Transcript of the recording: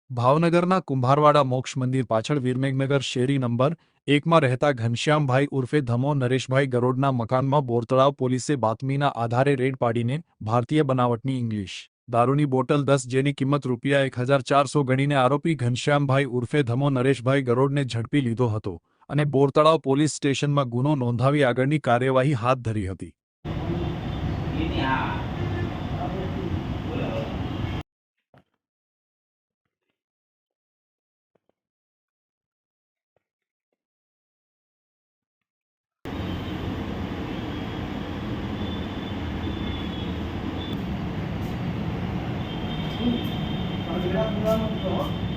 ભાવનગરના કુંભારવાડા મોક્ષ મંદિર પાછળ વીરમેઘનગર શેરી નંબર 1માં રહેતા ઘનશ્યામભાઈ ઉર્ફે ધમો નરેશભાઈ ગરોડના મકાનમાં બોરતળાવ પોલીસે બાતમીના આધારે રેડ પાડીને ભારતીય બનાવટની ઇંગ્લિશ દારૂની બોટલ 10 જેની કિંમત ₹1400 ગણીને આરોપી ઘનશ્યામભાઈ ઉર્ફે ધમો નરેશભાઈ ગરોડને ઝડપી લીધો હતો અને બોરતળાવ પોલીસ સ્ટેશનમાં ગુનો નોંધાવી આગળની કાર્યવાહી હાથ ધરી હતી. Kalau tidak,